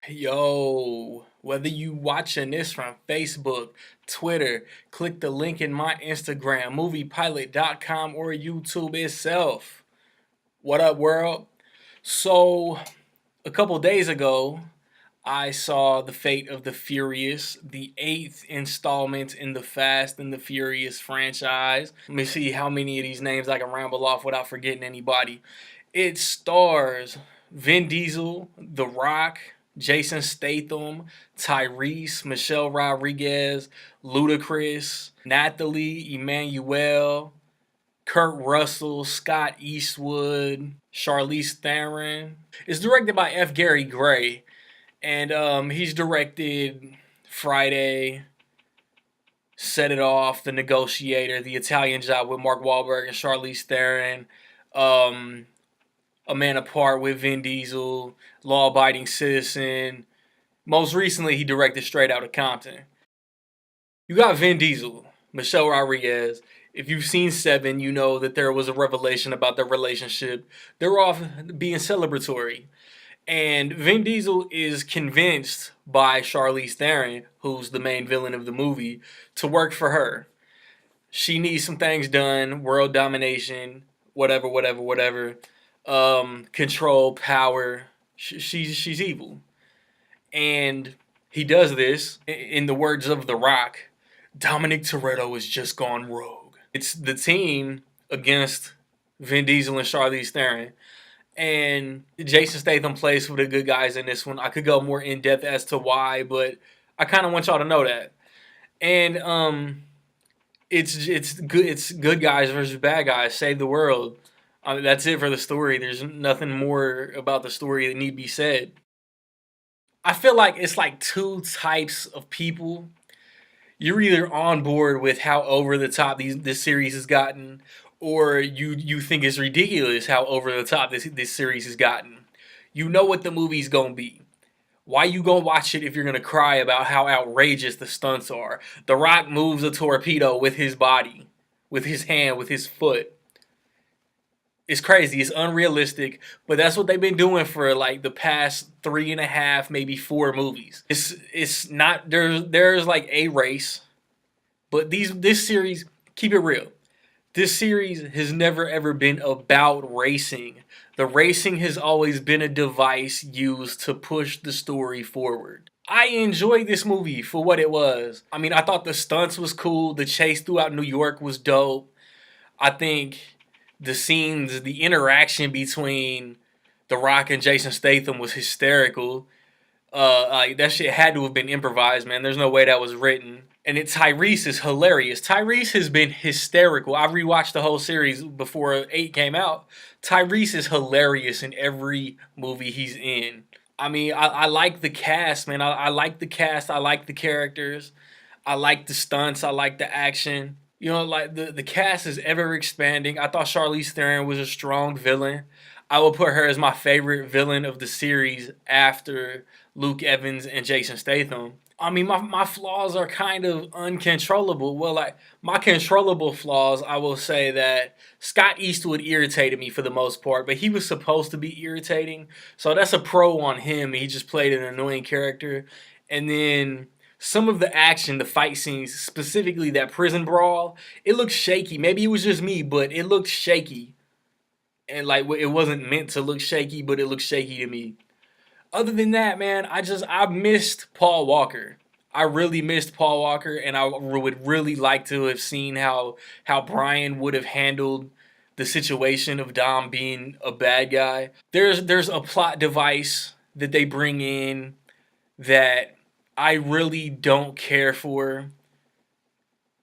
Yo, whether you watching this from Facebook, Twitter, click the link in my Instagram, moviepilot.com, or YouTube itself. What up, world? So, a couple days ago, I saw The Fate of the Furious, the eighth installment in the Fast and the Furious franchise. Let me see how many of these names I can ramble off without forgetting anybody. It stars Vin Diesel, The Rock, Jason Statham, Tyrese, Michelle Rodriguez, Ludacris, Nathalie Emmanuel, Kurt Russell, Scott Eastwood, Charlize Theron. It's directed by F. Gary Gray, and he's directed Friday, Set It Off, The Negotiator, The Italian Job with Mark Wahlberg and Charlize Theron, um, A Man Apart with Vin Diesel, Law Abiding Citizen. Most recently, he directed Straight Outta Compton. You got Vin Diesel, Michelle Rodriguez. If you've seen Seven, you know that there was a revelation about their relationship. They're off being celebratory. And Vin Diesel is convinced by Charlize Theron, who's the main villain of the movie, to work for her. She needs some things done, world domination, whatever, whatever, whatever. Control, power. She's evil. And he does this, in the words of The Rock, Dominic Toretto has just gone rogue. It's the team against Vin Diesel and Charlize Theron. And Jason Statham plays for the good guys in this one. I could go more in depth as to why, but I kind of want y'all to know that. And it's good guys versus bad guys. Save the world. That's it for the story. There's nothing more about the story that need to be said. I feel like it's like two types of people. You're either on board with how over the top this series has gotten, or you think it's ridiculous how over the top this series has gotten. You know what the movie's gonna be. Why you gonna watch it if you're gonna cry about how outrageous the stunts are? The Rock moves a torpedo with his body, with his hand, with his foot. It's crazy. It's unrealistic, but that's what they've been doing for like the past three and a half, maybe four movies. It's not there's like a race, but this series, keep it real. This series has never ever been about racing. The racing has always been a device used to push the story forward. I enjoyed this movie for what it was. I mean, I thought the stunts was cool. The chase throughout New York was dope. I think the scenes, the interaction between The Rock and Jason Statham was hysterical. Like that shit had to have been improvised, man. There's no way that was written. And Tyrese is hilarious. Tyrese has been hysterical. I rewatched the whole series before 8 came out. Tyrese is hilarious in every movie he's in. I mean, I like the cast, man. I like the cast. I like the characters. I like the stunts. I like the action. You know, like the cast is ever expanding. I thought Charlize Theron was a strong villain. I would put her as my favorite villain of the series after Luke Evans and Jason Statham. I mean, my flaws are kind of uncontrollable. Well, like, my controllable flaws, I will say that Scott Eastwood irritated me for the most part, but he was supposed to be irritating. So that's a pro on him. He just played an annoying character. And then some of the action, the fight scenes, specifically that prison brawl, it looked shaky. Maybe it was just me, but it looked shaky. And like it wasn't meant to look shaky, but it looked shaky to me. Other than that, man, I missed Paul Walker. I really missed Paul Walker, and I would really like to have seen how Brian would have handled the situation of Dom being a bad guy. There's a plot device that they bring in that I really don't care for,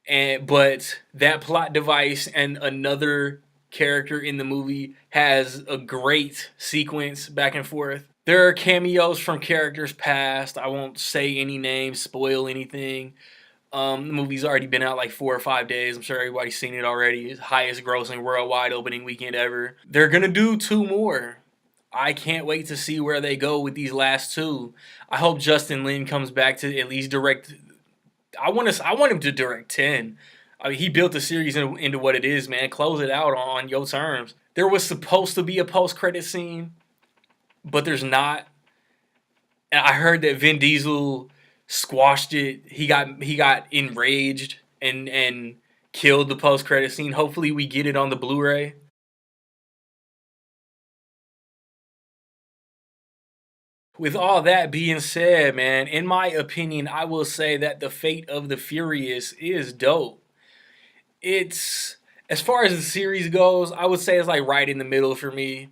and but that plot device and another character in the movie has a great sequence back and forth. There are cameos from characters past. I won't say any names, spoil anything. The movie's already been out like 4 or 5 days. I'm sure everybody's seen it already. It's highest grossing worldwide opening weekend ever. They're gonna do two more. I can't wait to see where they go with these last two. I hope Justin Lin comes back to at least direct. I want him to direct 10. I mean, he built the series into what it is, man. Close it out on your terms. There was supposed to be a post-credit scene, but there's not. And I heard that Vin Diesel squashed it. He got enraged and killed the post credit scene. Hopefully, we get it on the Blu-ray. With all that being said, man, in my opinion, I will say that the Fate of the Furious is dope. It's as far as the series goes, I would say it's like right in the middle for me.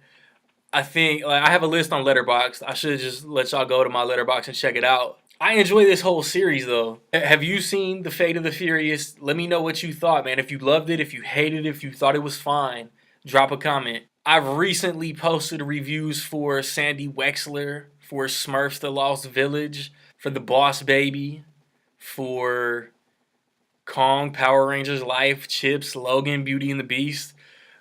I think like I have a list on Letterboxd. I should just let y'all go to my Letterboxd and check it out. I enjoy this whole series though. Have you seen The Fate of the Furious? Let me know what you thought, man. If you loved it, if you hated it, if you thought it was fine, drop a comment. I've recently posted reviews for Sandy Wexler, for Smurfs The Lost Village, for The Boss Baby, for Kong, Power Rangers, Life, Chips, Logan, Beauty and the Beast.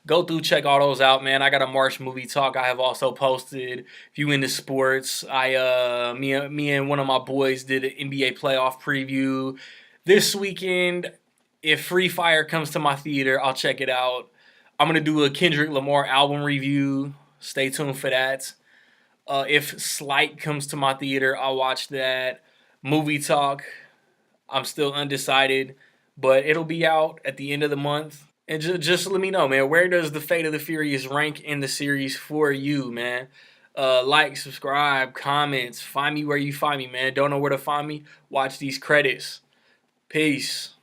Go through, check all those out, man. I got a March movie talk I have also posted. If you into sports, me and one of my boys did an NBA playoff preview this weekend. If Free Fire comes to my theater, I'll check it out. I'm gonna do a Kendrick Lamar album review. Stay tuned for that. If Slight comes to my theater, I'll watch that. Movie talk. I'm still undecided, but it'll be out at the end of the month. And just let me know, man. Where does the Fate of the Furious rank in the series for you, man? Like, subscribe, comments. Find me where you find me, man. Don't know where to find me? Watch these credits. Peace.